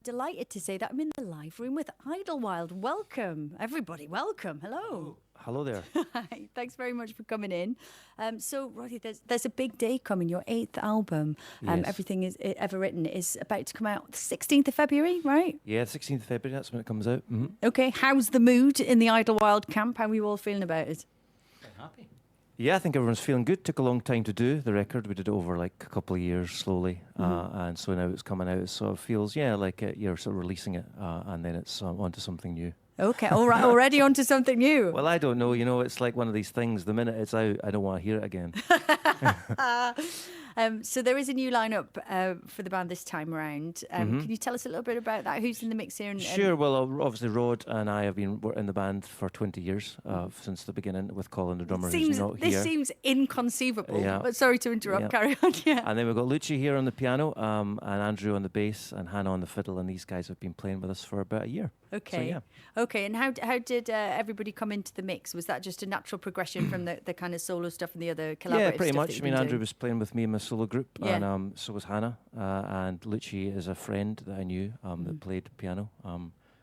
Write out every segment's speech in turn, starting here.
delighted to say that I'm in the live room with Idlewild. Welcome, everybody. Welcome. Hello. Hello there. Hi. Thanks very much for coming in. So, Roddy, there's a big day coming. Your 8th album, Yes. Everything is Ever Written, is about to come out the 16th of February, right? Yeah, 16th of February, that's when it comes out. Mm-hmm. Okay. How's the mood in the Idlewild camp? How are you all feeling about it? Happy. Yeah, I think everyone's feeling good. Took a long time to do the record. We did it over like a couple of years slowly. And so now it's coming out. It sort of feels, like you're sort of releasing it and then it's onto something new. Okay, all right, already onto something new. Well, I don't know. It's like one of these things. The minute it's out, I don't want to hear it again. So there is a new lineup for the band this time around. Can you tell us a little bit about that? Who's in the mix here? Sure. Well, obviously, Rod and I have been in the band for 20 years, since the beginning, with Colin, the drummer, who's not here. This seems inconceivable, Yeah. but sorry to interrupt. Yeah. Carry on. Yeah. And then we've got Lucci here on the piano, and Andrew on the bass, and Hannah on the fiddle, and these guys have been playing with us for about a year. Okay. So, yeah. Okay. And how did everybody come into the mix? Was that just a natural progression from the kind of solo stuff and the other collaborative Yeah, pretty stuff much. that you've I mean, been Andrew doing? was playing with me in my solo group, Yeah. and so was Hannah. And Lucci is a friend that I knew that played piano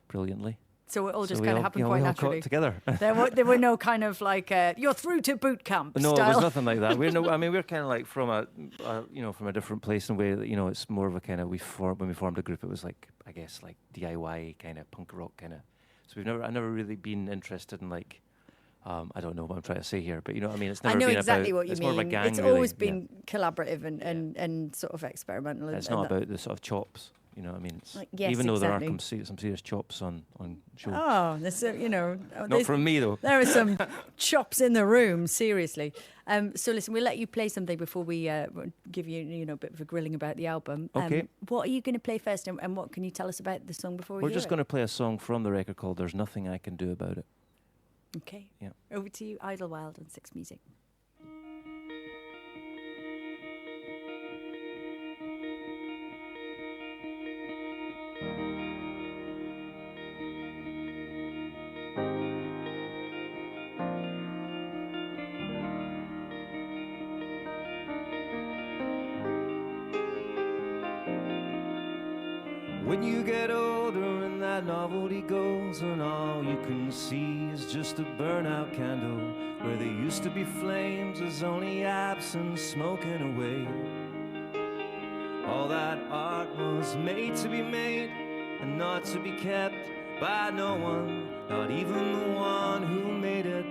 brilliantly. So it all just we kind all- of happened we quite all naturally. got together. There were no kind of like you're through to boot camp No, style. it was nothing like that. We're kind of like from a different place in a way that it's more of a kind of when we formed a group, it was like I guess like DIY kind of punk rock kind of. So I've never really been interested in like. I don't know what I'm trying to say here, but you know what I mean? It's never I know been exactly about, what you it's mean. more of a gang, it's really. always been collaborative and sort of experimental. It's and not that. about the sort of chops, you know what I mean? It's, Like, yes, even though exactly. there are some serious chops on show. Oh, there's Not from me, though. There are some chops in the room, seriously. So listen, we'll let you play something before we give you a bit of a grilling about the album. Okay. What are you going to play first, and what can you tell us about the song before we We're hear just it? going to play a song from the record called There's Nothing I Can Do About It. Okay. Yeah. Over to you, Idlewild on 6Music. When you get older and that novelty goes and all you can see is just a burnout candle where there used to be flames, there's only absence smoking away. All that art was made to be made and not to be kept by no one, not even the one who made it.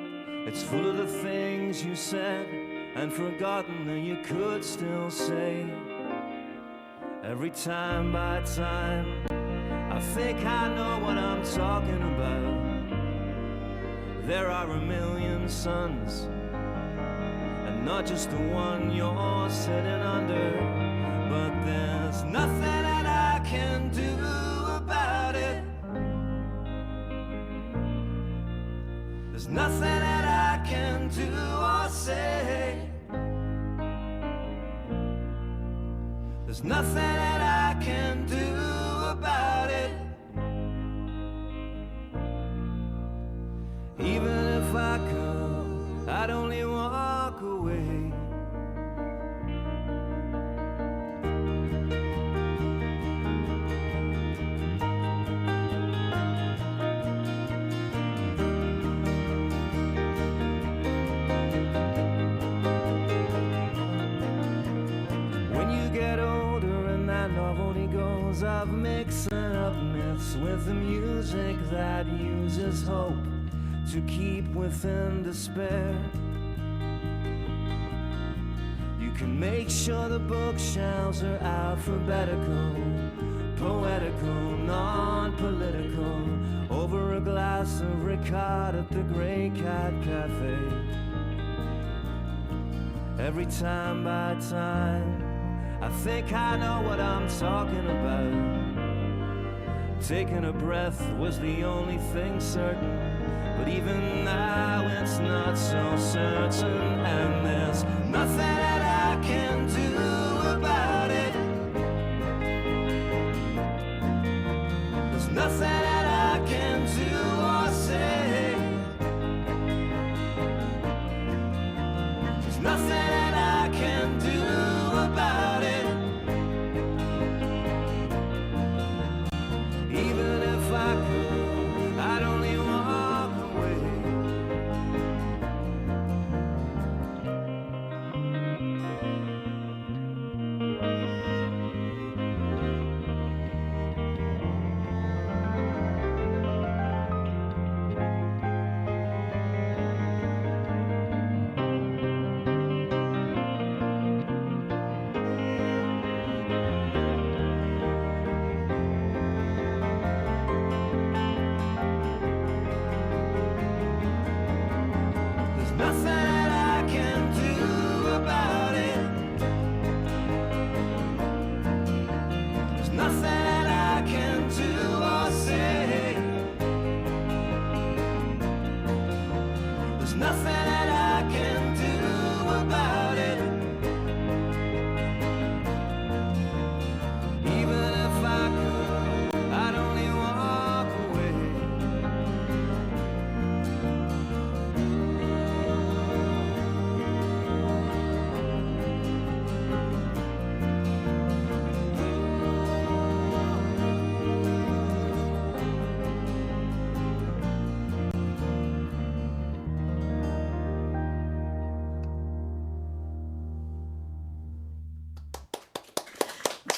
It's full of the things you said and forgotten that you could still say. Every time by time, I think I know what I'm talking about. There are a million suns, and not just the one you're sitting under. But there's nothing that I can do about it. There's nothing that I can do or say. There's nothing that I can do about it. Even if I could, I'd only walk away. When you get older and that novelty goes of mixing up myths with the music that uses hope to keep within despair. You can make sure the bookshelves are alphabetical, poetical, non-political, over a glass of Ricard at the Grey Cat Cafe. Every time by time, I think I know what I'm talking about. Taking a breath was the only thing certain, but even now it's not so certain. And there's nothing that I can do about it. There's nothing that I can do or say. There's nothing that I can do about it.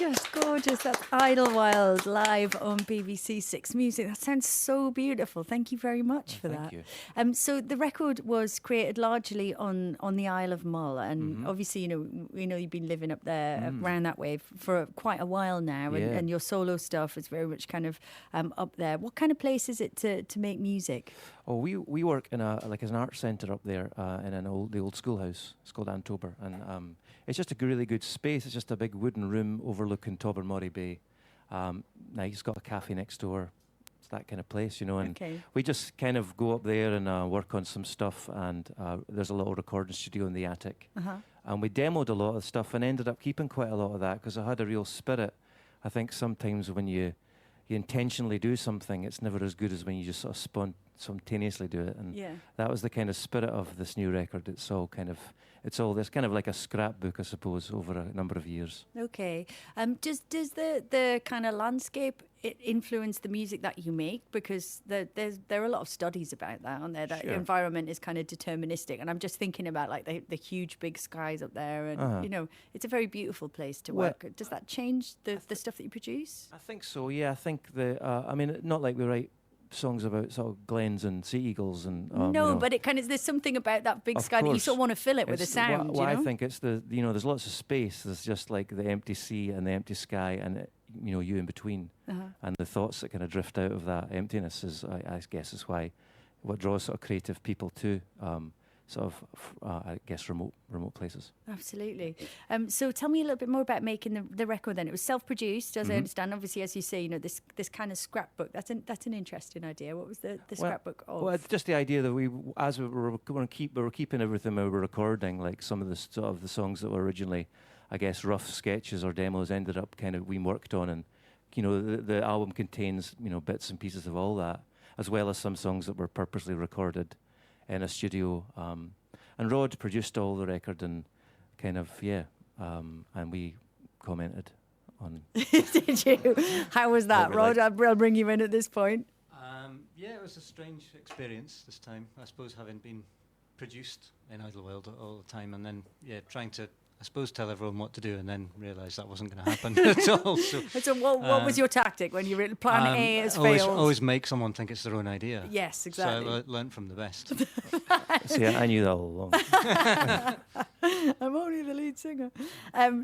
Just gorgeous. That's Idlewild live on BBC Six Music. That sounds so beautiful. Thank you very much for that. Thank you. So the record was created largely on the Isle of Mull, and obviously, we know you've been living up there around that way for quite a while now, and your solo stuff is very much kind of up there. What kind of place is it to make music? Oh, we work in as an art centre up there in the old schoolhouse. It's called Antober, and it's just a really good space. It's just a big wooden room overlooking Tobermory Bay. Nice, got a cafe next door. It's that kind of place, and we just kind of go up there and work on some stuff, and there's a little recording studio in the attic. And we demoed a lot of stuff and ended up keeping quite a lot of that because I had a real spirit. I think sometimes when you intentionally do something, it's never as good as when you just sort of spontaneously do it. And that was the kind of spirit of this new record. There's kind of like a scrapbook, I suppose, over a number of years. Okay. Does the kind of landscape influence the music that you make? Because there are a lot of studies about that, aren't there? That environment is kind of deterministic. And I'm just thinking about like the huge big skies up there, and it's a very beautiful place to work. Does that change the stuff that you produce? I think so. Yeah, I think not like we write songs about sort of glens and sea eagles and but it kind of, there's something about that big sky that you sort of want to fill it with a sound. I think it's there's lots of space. There's just like the empty sea and the empty sky, and you in between, and the thoughts that kind of drift out of that emptiness is, I guess, is what draws sort of creative people to I guess remote places. Absolutely. So tell me a little bit more about making the record then. It was self-produced, as I understand. Obviously, as you say, this kind of scrapbook. That's an interesting idea. What was the scrapbook of? Well, it's just the idea that we were keeping everything we were recording, like some of the songs that were originally, I guess, rough sketches or demos, ended up kind of we worked on, and the album contains bits and pieces of all that, as well as some songs that were purposely recorded in a studio, and Rod produced all the record, and kind of and we commented on. Did you? How was that, Rod? I'll bring you in at this point. It was a strange experience this time, I suppose, having been produced in Idlewild all the time, and then trying to, I suppose, tell everyone what to do, and then realise that wasn't going to happen at all. So what was your tactic when you plan A has failed? Always make someone think it's their own idea. Yes, exactly. So I learnt from the best. See, I knew that all along. I'm only the lead singer.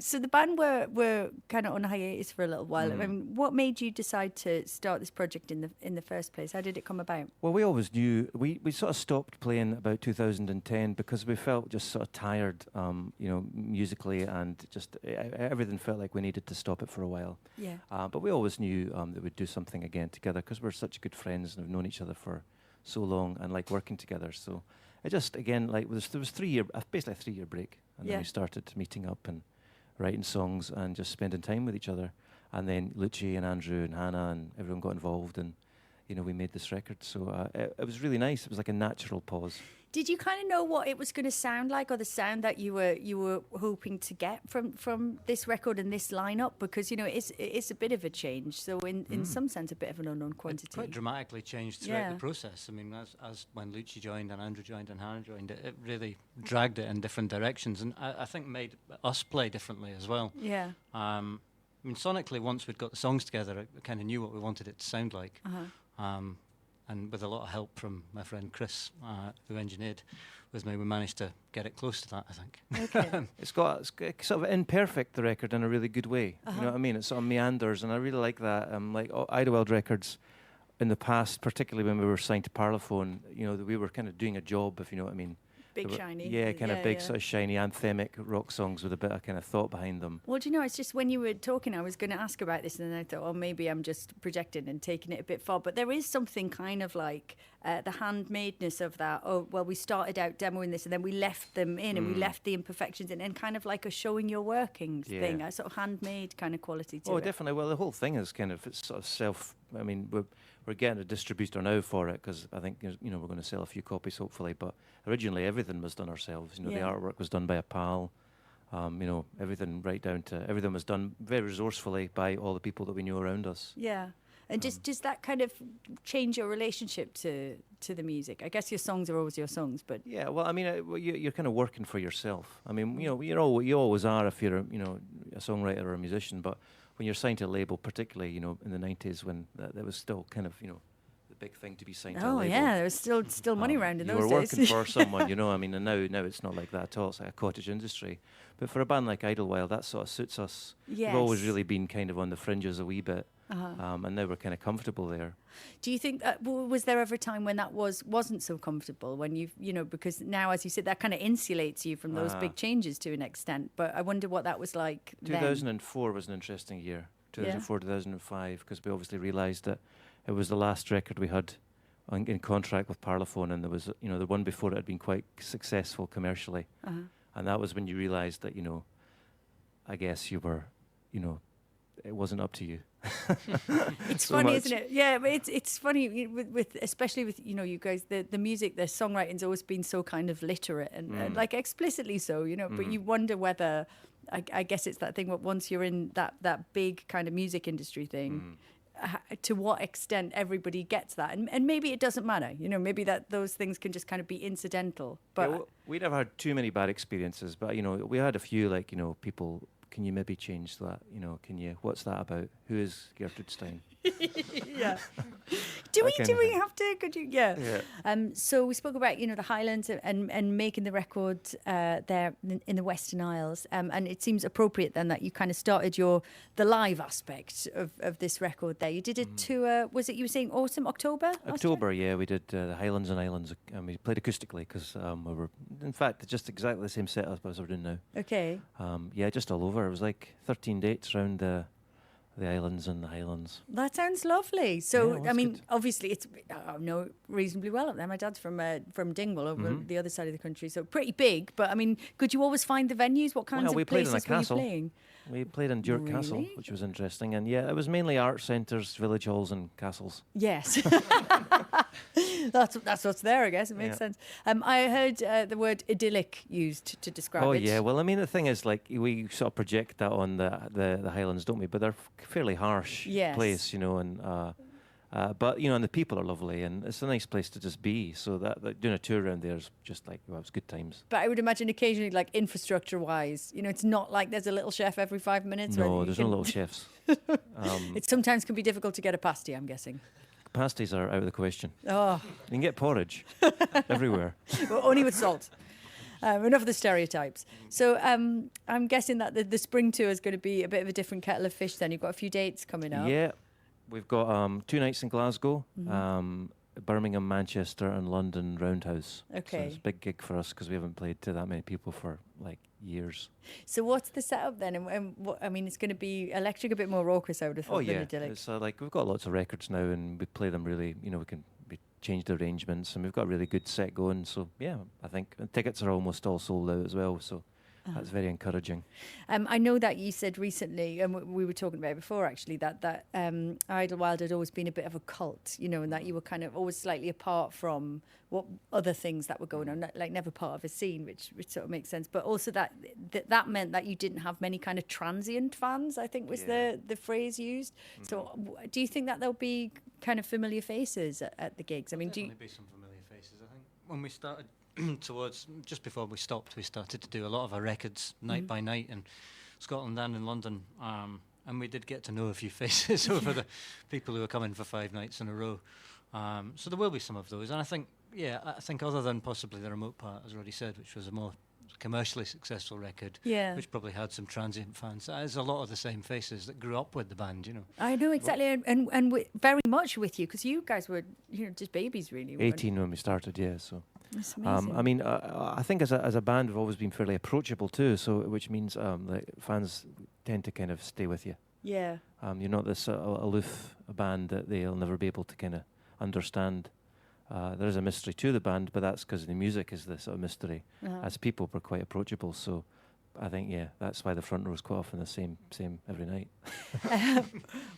So the band were kind of on hiatus for a little while. I mean, what made you decide to start this project in the first place? How did it come about? Well, we always knew. We sort of stopped playing about 2010 because we felt just sort of tired, musically, and just everything felt like we needed to stop it for a while. Yeah. But we always knew that we'd do something again together because we're such good friends and have known each other for so long and like working together. So it just, again, like there was basically a 3-year break, and then we started meeting up and writing songs and just spending time with each other. And then Lucci and Andrew and Hannah and everyone got involved, and we made this record. So it was really nice. It was like a natural pause. Did you kind of know what it was going to sound like, or the sound that you were hoping to get from this record and this lineup? Because it's a bit of a change. So in some sense, a bit of an unknown quantity. It quite dramatically changed throughout the process. I mean, as when Lucci joined and Andrew joined and Hannah joined, it really dragged it in different directions, and I think made us play differently as well. Yeah. I mean, sonically, once we'd got the songs together, I kind of knew what we wanted it to sound like. And with a lot of help from my friend Chris, who engineered with me, we managed to get it close to that, I think. Okay. It's sort of imperfect, the record, in a really good way. You know what I mean? It sort of meanders, and I really like that. Like Idlewild records in the past, particularly when we were signed to Parlophone, we were kind of doing a job, if you know what I mean. Big, shiny. Yeah, kind of big, sort of shiny, anthemic rock songs with a bit of kind of thought behind them. Well, do you know, it's just when you were talking, I was going to ask about this, and then I thought, maybe I'm just projecting and taking it a bit far. But there is something kind of like the handmadeness of that. Oh, well, we started out demoing this, and then we left them in, and we left the imperfections in, and kind of like a showing your workings thing, a sort of handmade kind of quality to it. Oh, definitely. Well, the whole thing is kind of, it's sort of self. I mean, we're getting a distributor now for it because I think we're going to sell a few copies hopefully. But originally everything was done ourselves. The artwork was done by a pal. Everything right down to everything was done very resourcefully by all the people that we knew around us. Yeah. And does that kind of change your relationship to the music? I guess your songs are always your songs, but yeah. Well, I mean, you're kind of working for yourself. I mean, you always are if you're a songwriter or a musician, but when you're signed to a label, particularly, you know, in the 90s when that was still kind of, you know, the big thing to be signed to a label. Oh yeah, there was still money around in those days. You were working for someone, you know. I mean, and now it's not like that at all. It's like a cottage industry. But for a band like Idlewild, that sort of suits us. Yes. We've always really been kind of on the fringes a wee bit, and now we're kind of comfortable there. Do you think was there ever a time when that wasn't so comfortable, when you know, because now, as you said, that kind of insulates you from those big changes to an extent, but I wonder what that was like 2004 was an interesting year. 2004, 2005, because we obviously realised that it was the last record we had in contract with Parlophone, and there was, you know, the one before it had been quite successful commercially, and that was when you realised that, you know, I guess you were, you know, it wasn't up to you. It's so funny, isn't it? Yeah, but it's funny with especially with, you know, you guys, the music, the songwriting's always been so kind of literate and like explicitly so, you know. But you wonder whether, I guess it's that thing. But once you're in that big kind of music industry thing, to what extent everybody gets that, and maybe it doesn't matter, you know. Maybe that those things can just kind of be incidental. But yeah, we never had too many bad experiences. But you know, we had a few, like, you know, people. Can you maybe change that? You know, can you? What's that about? Who is Gertrude Stein? Yeah. Do we have to? Could you? Yeah. So we spoke about, you know, the Highlands and making the record there in the Western Isles, and it seems appropriate then that you kind of started the live aspect of this record there. You did a tour. Was it, you were saying autumn, October? October, yeah. We did the Highlands and Islands, and we played acoustically because we were, in fact, just exactly the same setup as we're doing now. Okay. Yeah, just all over. It was like 13 dates around the islands and the Highlands. That sounds lovely. So, yeah, I mean, good. Obviously, I know reasonably well up there. My dad's from Dingwall, over the other side of the country, so pretty big. But I mean, could you always find the venues? What kinds of places were you playing? We played in Duart Castle, which was interesting. And yeah, it was mainly art centres, village halls and castles. Yes. That's what's there, I guess. It makes sense. I heard the word idyllic used to describe it. Oh, yeah. Well, I mean, the thing is, like, we sort of project that on the Highlands, don't we? But they're fairly harsh place, you know, and but, you know, and the people are lovely, and it's a nice place to just be. So that doing a tour around there is just like, well, it was good times. But I would imagine occasionally, like, infrastructure-wise, you know, it's not like there's a little chef every 5 minutes. No, there's no little chefs. It sometimes can be difficult to get a pasty, I'm guessing. Pasties are out of the question. Oh. You can get porridge everywhere. Well, only with salt. Enough of the stereotypes. So I'm guessing that the spring tour is going to be a bit of a different kettle of fish then. You've got a few dates coming up. Yeah. We've got 2 nights in Glasgow, Birmingham, Manchester and London Roundhouse. Okay. So it's a big gig for us because we haven't played to that many people for like years. So what's the setup then? And what, I mean, it's going to be electric, a bit more raucous, I would have thought, than idyllic. It's like we've got lots of records now and we play them really, you know, we change the arrangements and we've got a really good set going. So yeah, I think and tickets are almost all sold out as well. So that's very encouraging. I know that you said recently, and we were talking about it before actually, that Idlewild had always been a bit of a cult, you know, and that you were kind of always slightly apart from what other things that were going on, like never part of a scene, which sort of makes sense. But also that meant that you didn't have many kind of transient fans, I think was the phrase used. So do you think that there'll be kind of familiar faces at the gigs? I mean, There'll definitely be some familiar faces, I think. When we started towards just before we stopped, we started to do a lot of our records night by night in Scotland and in London, and we did get to know a few faces over the people who were coming for 5 nights in a row. So there will be some of those, and I think other than possibly the Remote Part, as already said, which was a more commercially successful record, which probably had some transient fans. There's a lot of the same faces that grew up with the band, you know. I know exactly, and very much with you, because you guys were, you know, just babies really. 18 when we started, yeah. So that's amazing. I mean, I think as a band we've always been fairly approachable too. So which means like fans tend to kind of stay with you. Yeah. You're not this aloof band that they'll never be able to kind of understand. There is a mystery to the band, but that's because the music is the sort of mystery. As people, we're quite approachable, so I think, that's why the front row is quite often the same every night.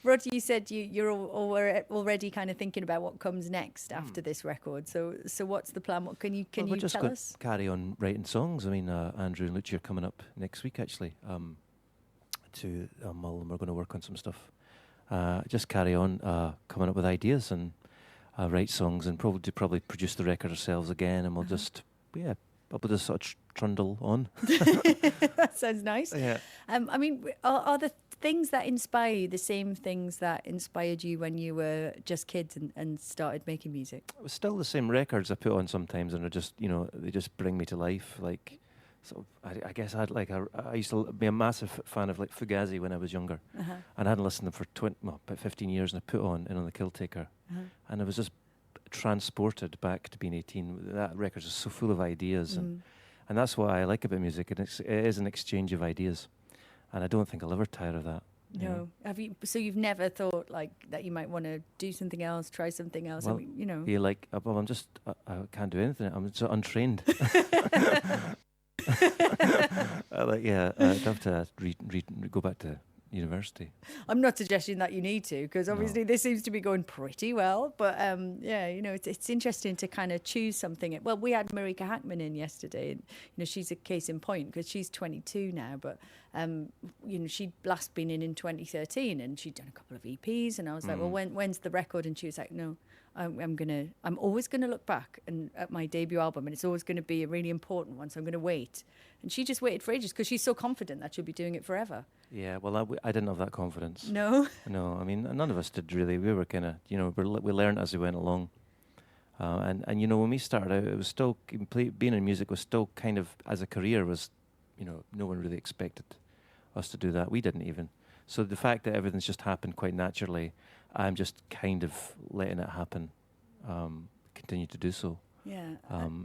Rod, you said you're already kind of thinking about what comes next after this record. So what's the plan? What can you tell us? We're just going to carry on writing songs. I mean, Andrew and Lucia are coming up next week, actually, to Mull, and we're going to work on some stuff. Just carry on coming up with ideas and write songs and probably produce the record ourselves again, and we'll just sort of trundle on. That sounds nice. Yeah. I mean, are the things that inspire you the same things that inspired you when you were just kids and started making music? It was still the same records I put on sometimes, and they just bring me to life. Like, so I guess I used to be a massive fan of like Fugazi when I was younger, and I hadn't listened to them for about 15 years, and I put on In on the Killtaker, and I was just transported back to being 18. That record is so full of ideas, and that's what I like about music. It is an exchange of ideas, and I don't think I'll ever tire of that. No. Have you? So you've never thought like that you might want to do something else, try something else? Well, I mean, you know. Yeah, like, well, I can't do anything. I'm so untrained. I'd have to go back to university. I'm not suggesting that you need to, because obviously this seems to be going pretty well. But it's interesting to kind of choose something. Well, we had Marika Hackman in yesterday, and she's a case in point because she's 22 now. But she'd last been in 2013, and she'd done a couple of EPs, and I was like, well, when's the record? And she was like, no. I'm always gonna look back at my debut album, and it's always gonna be a really important one. So I'm gonna wait. And she just waited for ages because she's so confident that she'll be doing it forever. Yeah, well, I didn't have that confidence. No. No, I mean, none of us did really. We were kind of, we learned as we went along. And when we started out, it was still being in music was still kind of as a career was, no one really expected us to do that. We didn't even. So the fact that everything's just happened quite naturally, I'm just kind of letting it happen, continue to do so. Yeah.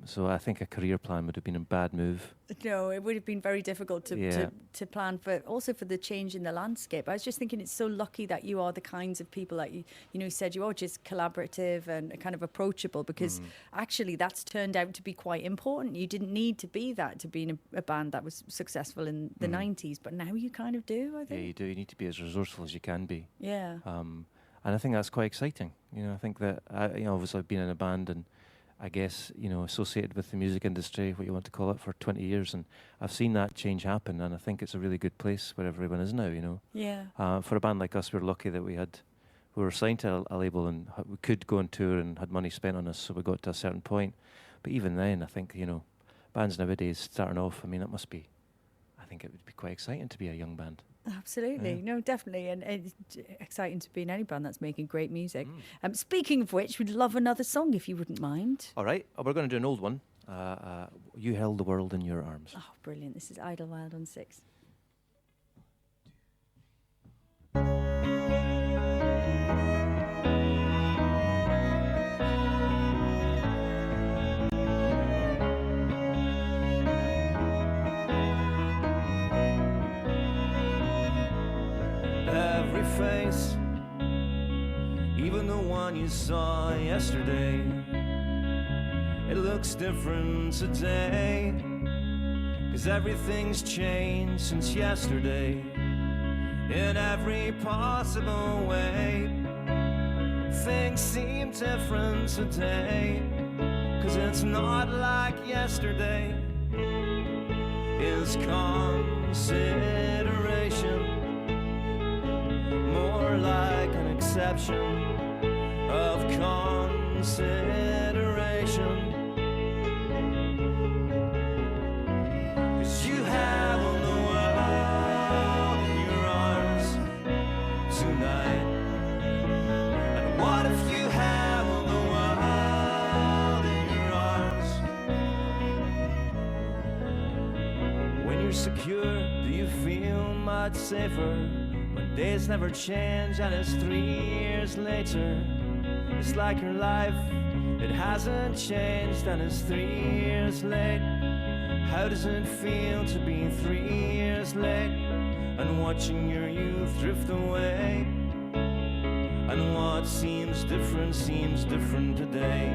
So I think a career plan would have been a bad move. No, it would have been very difficult to plan for, also for the change in the landscape. I was just thinking it's so lucky that you are the kinds of people that you said you are just collaborative and kind of approachable, because actually that's turned out to be quite important. You didn't need to be that to be in a band that was successful in the 90s, but now you kind of do, I think. Yeah, you do. You need to be as resourceful as you can be. Yeah. And I think that's quite exciting. I think that obviously I've been in a band and I guess, associated with the music industry, what you want to call it, for 20 years. And I've seen that change happen, and I think it's a really good place where everyone is now, Yeah. For a band like us, we're lucky that we were signed to a label and we could go on tour and had money spent on us, so we got to a certain point. But even then, I think, bands nowadays starting off, I think it would be quite exciting to be a young band. Absolutely. Yeah. No, definitely. And it's exciting to be in any band that's making great music. Speaking of which, we'd love another song if you wouldn't mind. All right. We're going to do an old one. You Held the World in Your Arms. Oh, brilliant. This is Idlewild on 6. Face, even the one you saw yesterday, it looks different today, 'cause everything's changed since yesterday, in every possible way. Things seem different today, 'cause it's not like yesterday. Is consideration more like an exception of consideration? 'Cause you have all the world in your arms tonight. And what if you have all the world in your arms? When you're secure, do you feel much safer? When days never change and it's 3 years later, it's like your life, it hasn't changed and it's 3 years late. How does it feel to be 3 years late and watching your youth drift away? And what seems different today,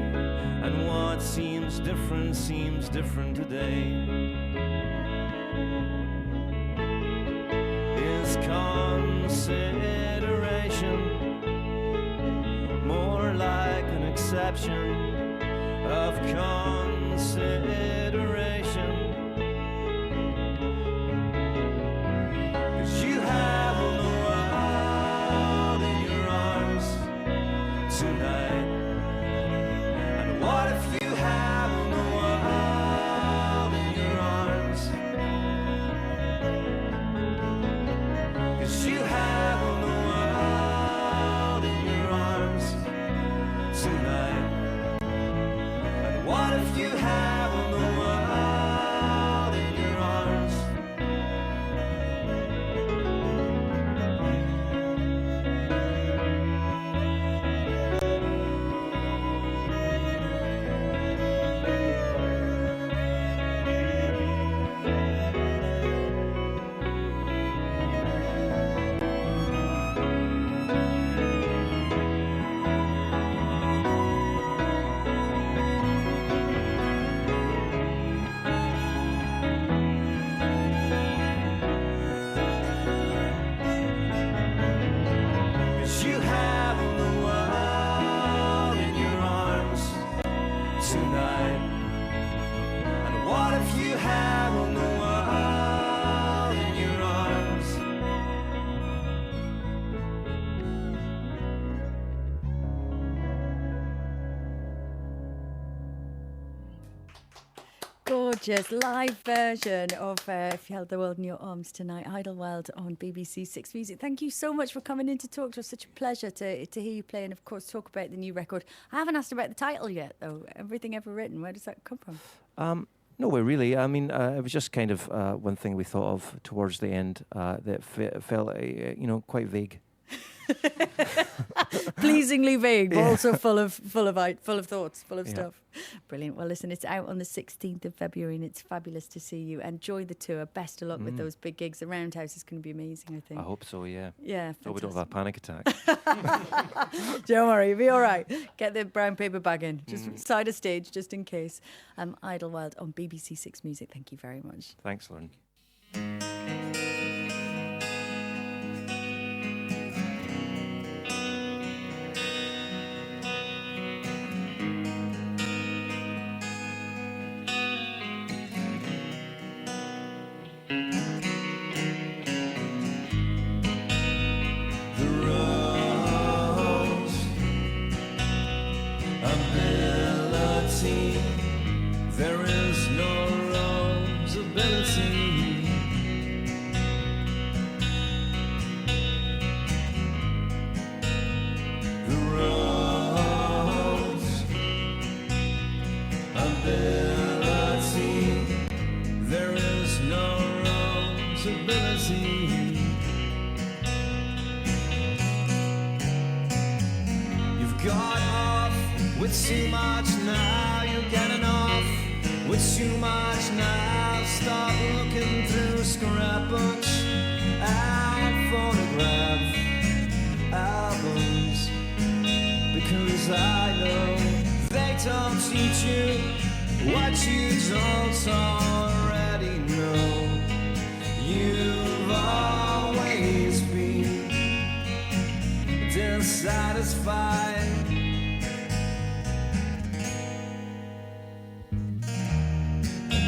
and what seems different today. Is consideration more like an exception of consideration? 'Cause you have all the world in your arms tonight. And what if you have all the world in your arms? 'Cause you have gorgeous live version of If You Held the World in Your Arms tonight, Idlewild on BBC 6 Music. Thank you so much for coming in to talk to us. Such a pleasure to hear you play and, of course, talk about the new record. I haven't asked about the title yet, though. Everything Ever Written, where does that come from? No way, really. I mean, it was just kind of one thing we thought of towards the end that felt, quite vague. Pleasingly vague, but Yeah. also full of thoughts, full of Yeah. stuff. Brilliant. Well, listen, it's out on the 16th of February and it's fabulous to see you. Enjoy the tour. Best of luck with those big gigs. The Roundhouse is going to be amazing, I think. I hope so, yeah. Yeah, So we don't fantastic. have a panic attack. Don't worry, you'll be all right. Get the brown paper bag in, just side of stage, just in case. Idlewild on BBC 6 Music. Thank you very much. Thanks, Lauren. The rose ability. There is no rose ability. The rose ability. There is no rose ability. You've got off with too much now, you're getting off with too much now. Stop looking through scrapbooks and photograph albums, because I know they don't teach you what you don't already know. You've always been dissatisfied.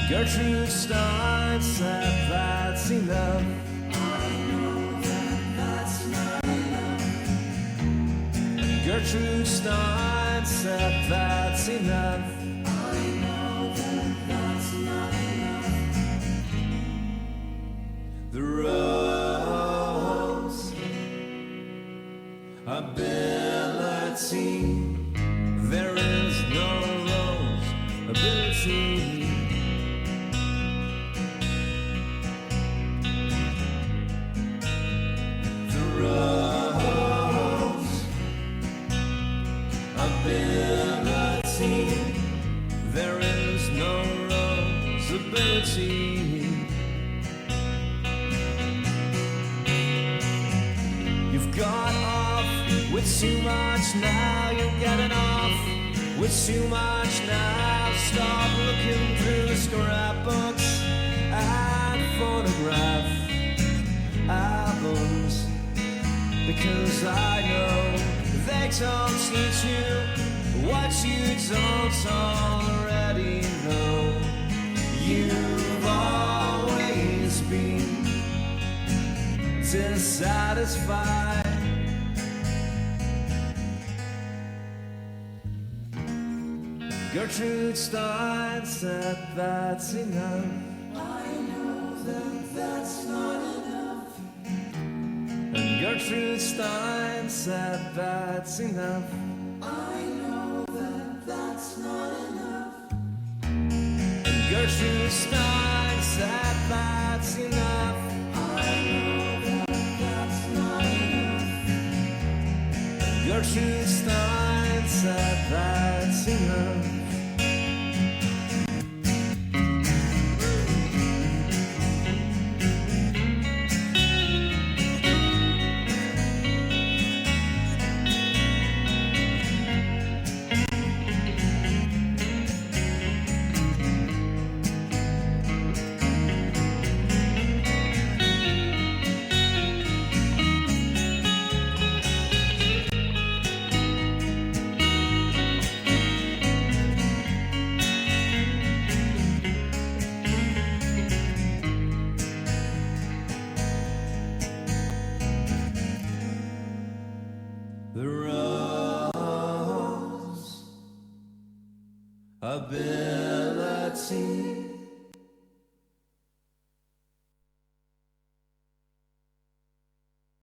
Gertrude Stein said that's enough. I know that that's not enough. Gertrude Stein said that's enough. I know that that's not enough. The rose ability. There is no rose ability. Rose ability. There is no rose ability. You've got off with too much now, you're getting off with too much now. Stop looking through scrapbooks and photograph albums, because I know they don't teach you what you don't already know. You've always been dissatisfied. Gertrude Stein said that's enough. I know that that's not enough. And Gertrude Stein said that's enough. I know that that's not enough. And Gertrude Stein said that's enough. I know that that's not enough. And Gertrude Stein said that's enough. The rose ability.